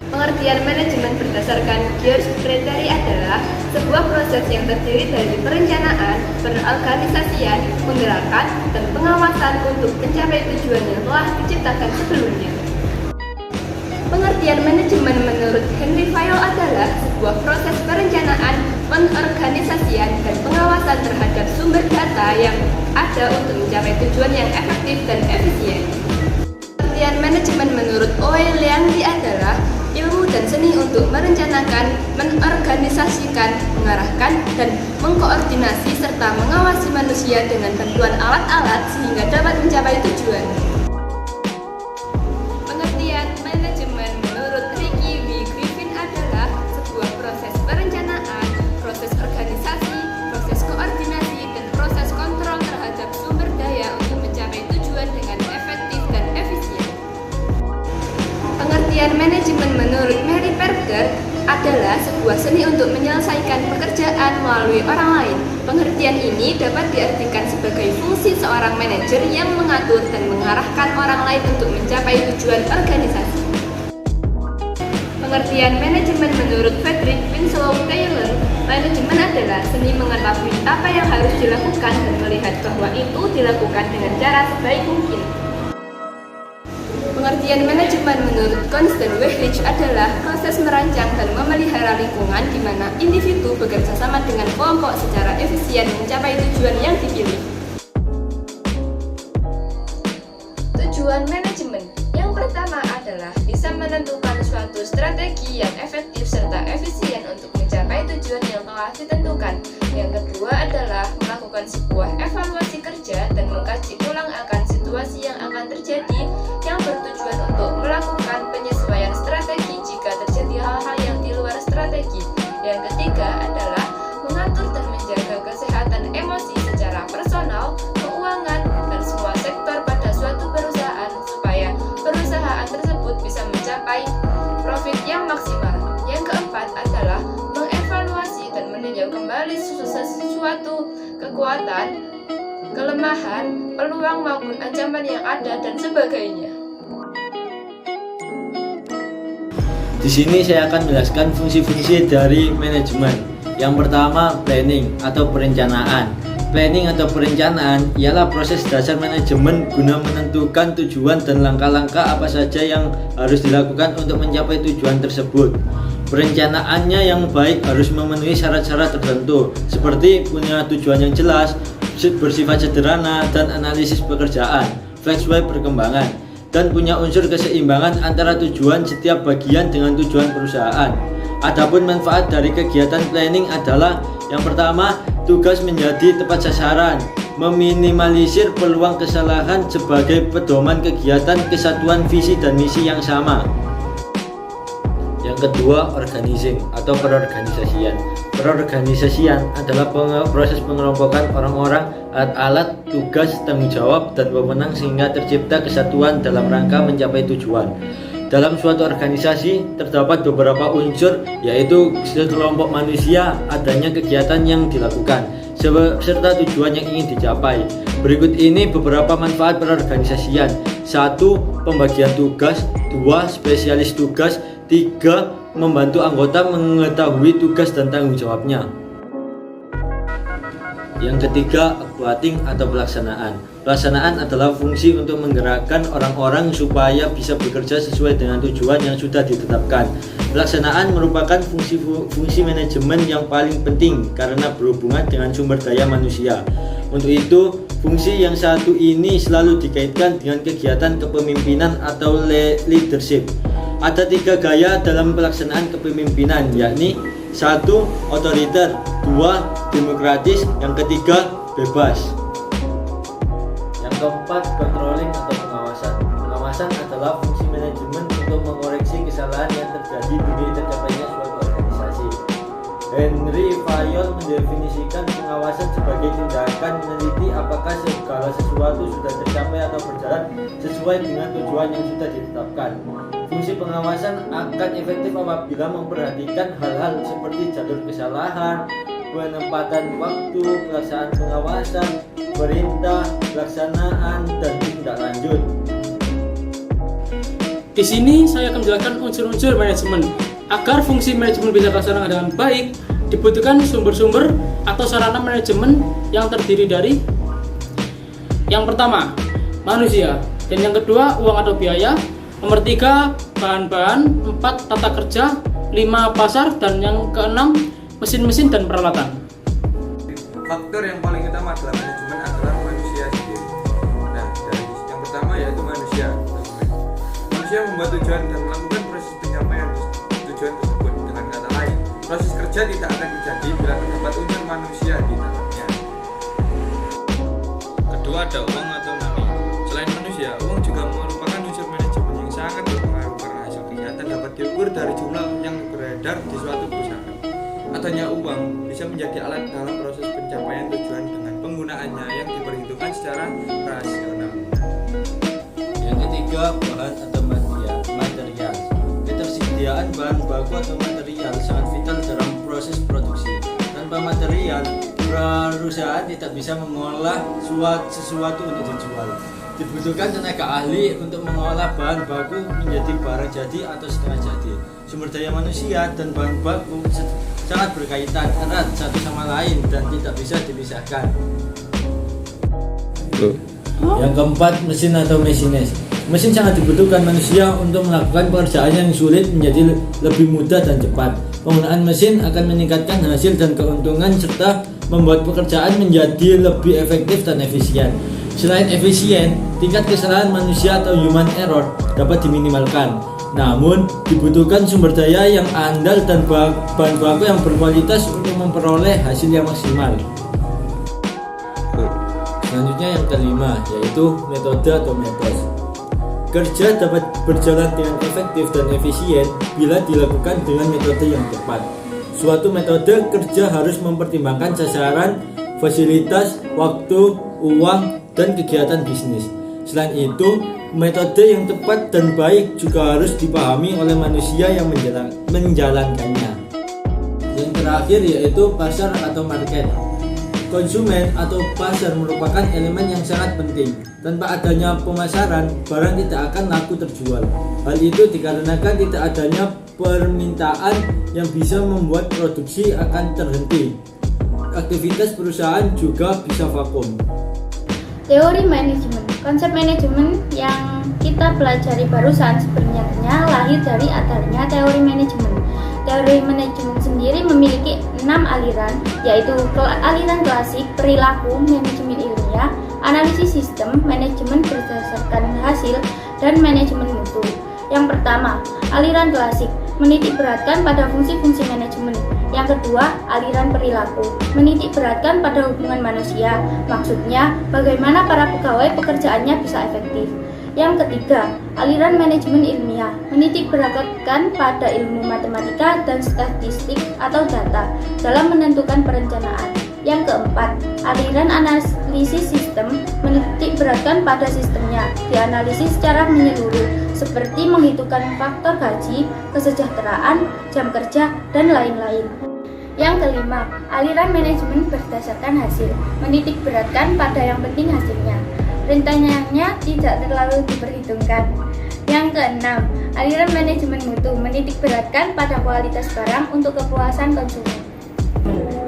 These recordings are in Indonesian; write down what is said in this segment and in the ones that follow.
Pengertian manajemen berdasarkan George Frederick adalah sebuah proses yang terdiri dari perencanaan, perorganisasian, penggerakan, dan pengawasan untuk mencapai tujuan yang telah diciptakan sebelumnya. Pengertian manajemen menurut Henry Fayol adalah sebuah proses perencanaan, penorganisasian, dan pengawasan terhadap sumber data yang ada untuk mencapai tujuan yang efektif dan efisien. Pengertian manajemen menurut Oei Liandy adalah ilmu dan seni untuk merencanakan, menorganisasikan, mengarahkan, dan mengkoordinasi serta mengawasi manusia dengan bantuan alat-alat sehingga dapat mencapai tujuan. Pengertian manajemen menurut Ricky W. Griffin adalah sebuah proses perencanaan, proses organisasi, proses koordinasi, dan proses kontrol terhadap sumber daya untuk mencapai tujuan dengan efektif dan efisien. Pengertian manajemen menurut Mary Perger adalah sebuah seni untuk menyelesaikan pekerjaan melalui orang lain. Pengertian ini dapat diartikan sebagai fungsi seorang manajer yang mengatur dan mengarahkan orang lain untuk mencapai tujuan organisasi. Pengertian manajemen menurut Frederick Winslow Taylor, manajemen adalah seni mengetahui apa yang harus dilakukan dan melihat bahwa itu dilakukan dengan cara sebaik mungkin. Pengertian manajemen menurut Constant Wehrich adalah proses merancang dan memelihara lingkungan di mana individu bekerja sama dengan kelompok secara efisien mencapai tujuan yang dipilih. Tujuan manajemen yang pertama adalah bisa menentukan suatu strategi yang efektif serta efisien untuk mencapai tujuan yang telah ditentukan. Yang kedua adalah melakukan sebuah evaluasi kerja dan mengkaji ulang akan situasi yang akan terjadi yang bertujuan untuk melakukan penyesuaian strategi jika terjadi hal-hal yang di luar strategi. Yang ketiga adalah mengatur dan menjaga kesehatan emosi secara personal, keuangan, dan semua sektor pada suatu perusahaan supaya perusahaan tersebut bisa mencapai profit yang maksimal. Yang keempat adalah mengevaluasi dan meninjau kembali sesuatu kekuatan, kelemahan, peluang maupun ancaman yang ada dan sebagainya. Di sini saya akan menjelaskan fungsi-fungsi dari manajemen. Yang pertama, planning atau perencanaan. Planning atau perencanaan ialah proses dasar manajemen guna menentukan tujuan dan langkah-langkah apa saja yang harus dilakukan untuk mencapai tujuan tersebut. Perencanaannya yang baik harus memenuhi syarat-syarat tertentu, seperti punya tujuan yang jelas, bersifat sederhana, dan analisis pekerjaan, sesuai perkembangan, dan punya unsur keseimbangan antara tujuan setiap bagian dengan tujuan perusahaan. Adapun manfaat dari kegiatan planning adalah yang pertama, tugas menjadi tepat sasaran, meminimalisir peluang kesalahan sebagai pedoman kegiatan kesatuan visi dan misi yang sama. Yang kedua, organizing atau perorganisasian. Perorganisasian adalah proses pengelompokan orang-orang, alat-alat, tugas, tanggung jawab, dan wewenang sehingga tercipta kesatuan dalam rangka mencapai tujuan. Dalam suatu organisasi terdapat beberapa unsur, yaitu sekelompok manusia, adanya kegiatan yang dilakukan, serta tujuan yang ingin dicapai. Berikut ini beberapa manfaat perorganisasian. 1. Pembagian tugas. 2. Spesialis tugas. 3. Membantu anggota mengetahui tugas dan tanggung jawabnya. Yang ketiga, aquating atau pelaksanaan. Pelaksanaan adalah fungsi untuk menggerakkan orang-orang supaya bisa bekerja sesuai dengan tujuan yang sudah ditetapkan. Pelaksanaan merupakan fungsi manajemen yang paling penting karena berhubungan dengan sumber daya manusia. Untuk itu, fungsi yang satu ini selalu dikaitkan dengan kegiatan kepemimpinan atau leadership. Ada 3 gaya dalam pelaksanaan kepemimpinan, yakni 1. Otoriter, 2. Demokratis, yang ketiga bebas. Yang keempat, controlling atau pengawasan. Pengawasan adalah fungsi manajemen untuk mengoreksi kesalahan yang terjadi demi tercapainya suatu organisasi. Henry Fayol mendefinisikan pengawasan sebagai tindakan meneliti apakah segala sesuatu sudah tercapai atau berjalan sesuai dengan tujuan yang sudah ditetapkan. Fungsi pengawasan akan efektif apabila memperhatikan hal-hal seperti jalur kesalahan, penempatan waktu, pelaksanaan pengawasan, perintah, pelaksanaan, dan tindak lanjut. Di sini saya akan menjelaskan unsur-unsur manajemen. Agar fungsi manajemen bisa terlaksana dengan baik, dibutuhkan sumber-sumber atau sarana manajemen yang terdiri dari yang pertama, manusia, dan yang kedua, uang atau biaya, nomor 3, bahan-bahan, 4, tata kerja, 5, pasar, dan yang keenam, mesin-mesin dan peralatan. Faktor yang paling utama dalam manajemen adalah manusia sendiri. Nah, dari yang pertama yaitu manusia. Manusia membuat tujuan dan melakukan proses pencapaian tujuan tersebut. Dengan kata lain, proses kerja tidak akan terjadi bila terdapat unsur manusia di dalamnya. Kedua, ada uang atau money. Selain manusia, uang juga merupakan unsur manajemen yang sangat berpengaruh karena hasil kegiatan dapat diukur dari jumlah yang beredar di suatu perusahaan. Adanya uang bisa menjadi alat dalam proses pencapaian tujuan dengan penggunaannya yang diperhitungkan secara rasional. Yang ketiga, bahan atau material. Ketersediaan bahan baku atau material sangat vital dalam proses produksi. Tanpa material, perusahaan tidak bisa mengolah sesuatu untuk dijual. Dibutuhkan tenaga ahli untuk mengolah bahan baku menjadi barang jadi atau setengah jadi. Sumber daya manusia dan bahan baku sangat berkaitan erat satu sama lain dan tidak bisa dipisahkan. Yang keempat, mesin atau masinis. Mesin sangat dibutuhkan manusia untuk melakukan pekerjaan yang sulit menjadi lebih mudah dan cepat. Penggunaan mesin akan meningkatkan hasil dan keuntungan serta membuat pekerjaan menjadi lebih efektif dan efisien. Selain efisien, tingkat kesalahan manusia atau human error dapat diminimalkan. Namun, dibutuhkan sumber daya yang andal dan bahan baku yang berkualitas untuk memperoleh hasil yang maksimal. Selanjutnya yang kelima, yaitu metode atau metos. Kerja dapat berjalan dengan efektif dan efisien bila dilakukan dengan metode yang tepat. Suatu metode kerja harus mempertimbangkan sasaran, fasilitas, waktu, uang, dan kegiatan bisnis. Selain itu, metode yang tepat dan baik juga harus dipahami oleh manusia yang menjalankannya. Yang terakhir yaitu pasar atau market. Konsumen atau pasar merupakan elemen yang sangat penting. Tanpa adanya pemasaran, barang tidak akan laku terjual. Hal itu dikarenakan tidak adanya permintaan yang bisa membuat produksi akan terhenti. Aktivitas perusahaan juga bisa vakum. Teori manajemen. Konsep manajemen yang kita pelajari barusan sebenarnya lahir dari adanya teori manajemen. Teori manajemen sendiri memiliki 6 aliran, yaitu aliran klasik, perilaku, manajemen ilmiah, analisis sistem, manajemen berdasarkan hasil, dan manajemen mutu. Yang pertama, aliran klasik menitik beratkan pada fungsi-fungsi manajemen. Yang kedua, aliran perilaku menitik beratkan pada hubungan manusia. Maksudnya, bagaimana para pegawai pekerjaannya bisa efektif. Yang ketiga, aliran manajemen ilmiah menitik beratkan pada ilmu matematika dan statistik atau data dalam menentukan perencanaan. Yang keempat, aliran analisis sistem menitik beratkan pada sistemnya, dianalisis secara menyeluruh seperti menghitungkan faktor gaji, kesejahteraan, jam kerja, dan lain-lain. Yang kelima, aliran manajemen berdasarkan hasil, menitik beratkan pada yang penting hasilnya. Rencananya tidak terlalu diperhitungkan. Yang keenam, aliran manajemen mutu menitik beratkan pada kualitas barang untuk kepuasan konsumen.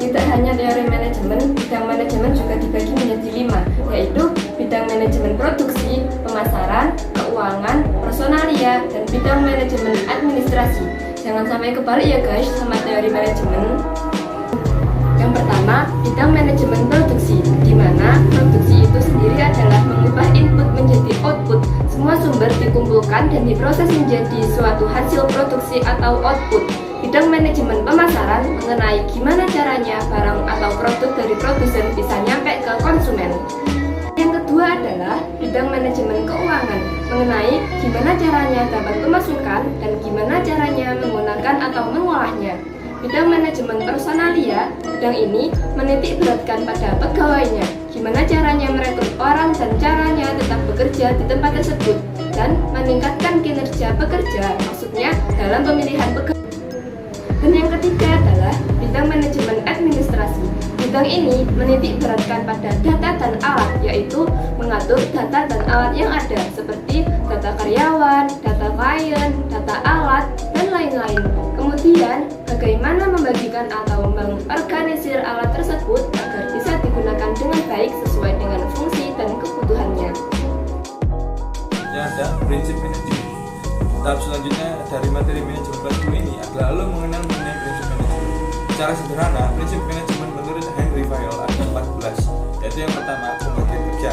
Tidak hanya teori manajemen, bidang manajemen juga dibagi menjadi 5, yaitu bidang manajemen produksi, pemasaran, keuangan, personalia, dan bidang manajemen administrasi. Jangan sampai kebalik ya guys sama teori manajemen. Yang pertama, bidang manajemen produksi, di mana produksi itu sendiri adalah mengubah input menjadi output. Semua sumber dikumpulkan dan diproses menjadi suatu hasil produksi atau output. Bidang manajemen pemasaran mengenai gimana caranya barang atau produk dari produsen bisa nyampe ke konsumen. Yang kedua adalah bidang manajemen keuangan, mengenai gimana caranya dapat pemasukan dan gimana caranya menggunakan atau mengolahnya. Bidang manajemen personalia, bidang ini menitik beratkan pada pegawainya, gimana caranya merekrut orang dan caranya tetap bekerja di tempat tersebut, dan meningkatkan kinerja pekerja, maksudnya dalam pemilihan pekerja. Dan Dan yang ketiga adalah bidang manajemen administrasi. Bidang ini menitik beratkan pada data dan alat, yaitu mengatur data dan alat yang ada seperti data karyawan, data klien, data alat, dan lain-lain. Kemudian, bagaimana membagikan atau mengorganisir alat tersebut agar bisa digunakan dengan baik sesuai dengan fungsi dan kebutuhannya. Yang ada prinsip manajemen. Tahap selanjutnya dari materi manajemen kelas 2 ini adalah lo mengenal mengenai prinsip manajemen. Secara sederhana, prinsip manajemen menurut Henry Fayol ada 14, yaitu yang pertama pembagian kerja,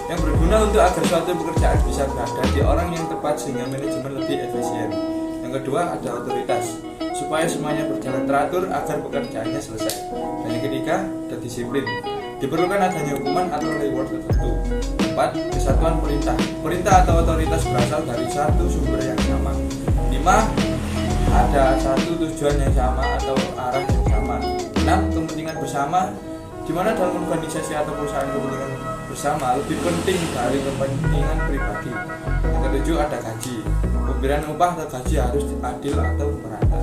yang berguna untuk agar suatu pekerjaan bisa berada di orang yang tepat sehingga manajemen lebih efisien. Yang kedua ada otoritas, supaya semuanya berjalan teratur agar pekerjaannya selesai. Dan yang ketiga ada disiplin, diperlukan adanya hukuman atau reward tertentu. 4. Kesatuan perintah, perintah atau otoritas berasal dari satu sumber yang sama. 5. Ada satu tujuan yang sama atau arah yang sama. 6. Kepentingan bersama, di mana dalam organisasi atau perusahaan kepentingan bersama lebih penting dari kepentingan pribadi. Yang ketujuh ada gaji, pemberian upah atau gaji harus adil atau merata.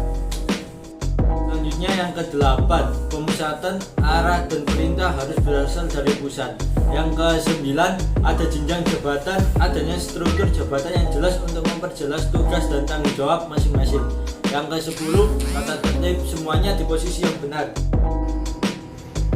Selanjutnya yang ke-8, pemusatan arah dan perintah harus berasal dari pusat. Yang ke-9, ada jenjang jabatan, adanya struktur jabatan yang jelas untuk memperjelas tugas dan tanggung jawab masing-masing. Yang ke-10, tata tertib semuanya di posisi yang benar.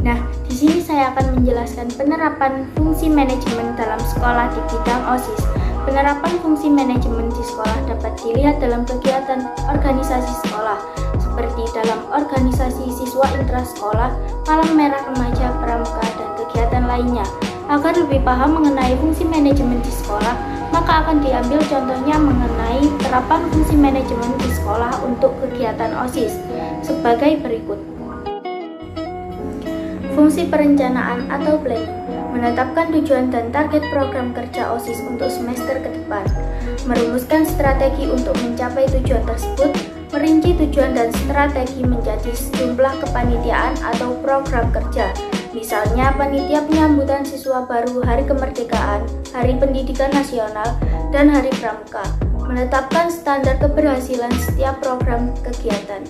Nah, di sini saya akan menjelaskan penerapan fungsi manajemen dalam sekolah di bidang OSIS. Penerapan fungsi manajemen di sekolah dapat dilihat dalam kegiatan organisasi sekolah, seperti dalam organisasi siswa intrasekolah, Palang Merah Remaja, Pramuka, dan kegiatan lainnya. Agar lebih paham mengenai fungsi manajemen di sekolah, maka akan diambil contohnya mengenai terapan fungsi manajemen di sekolah untuk kegiatan OSIS sebagai berikut. Fungsi perencanaan atau planning, menetapkan tujuan dan target program kerja OSIS untuk semester ke depan, merumuskan strategi untuk mencapai tujuan tersebut, merinci tujuan dan strategi menjadi sejumlah kepanitiaan atau program kerja. Misalnya panitia penyambutan siswa baru Hari Kemerdekaan, Hari Pendidikan Nasional, dan Hari Pramuka. Menetapkan standar keberhasilan setiap program kegiatan.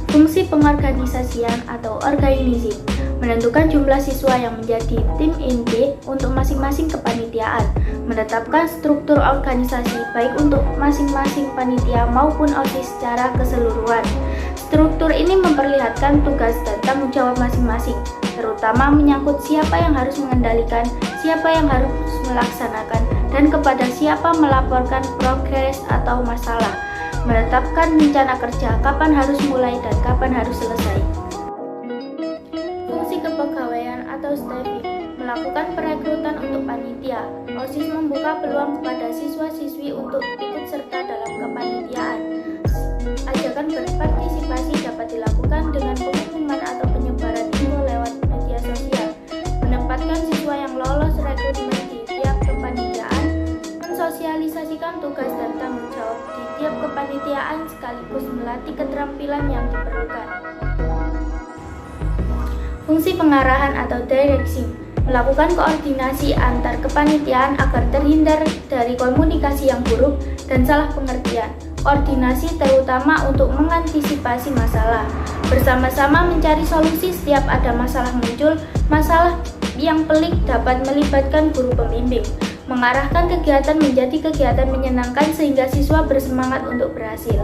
Fungsi pengorganisasian atau organizing, menentukan jumlah siswa yang menjadi tim inti untuk masing-masing kepanitiaan, menetapkan struktur organisasi baik untuk masing-masing panitia maupun OSIS secara keseluruhan. Struktur ini memperlihatkan tugas dan tanggung jawab masing-masing, terutama menyangkut siapa yang harus mengendalikan, siapa yang harus melaksanakan, dan kepada siapa melaporkan progres atau masalah. Menetapkan rencana kerja, kapan harus mulai dan kapan harus selesai. Fungsi kepegawaian atau staffing, melakukan perekrutan untuk panitia. OSIS membuka peluang kepada siswa-siswi untuk ikut serta dalam kepanitiaan. Ajakan berpartisipasi dapat dilakukan dengan pengumuman atau penyebaran info lewat media sosial. Menempatkan siswa yang lolos rekrutmen di tiap kepanitiaan, mensosialisasikan tugas dan tanggung jawab di tiap kepanitiaan sekaligus melatih keterampilan yang diperlukan. Fungsi pengarahan atau directing, melakukan koordinasi antar kepanitiaan agar terhindar dari komunikasi yang buruk dan salah pengertian. Koordinasi terutama untuk mengantisipasi masalah. Bersama-sama mencari solusi setiap ada masalah muncul. Masalah yang pelik dapat melibatkan guru pembimbing. Mengarahkan kegiatan menjadi kegiatan menyenangkan sehingga siswa bersemangat untuk berhasil.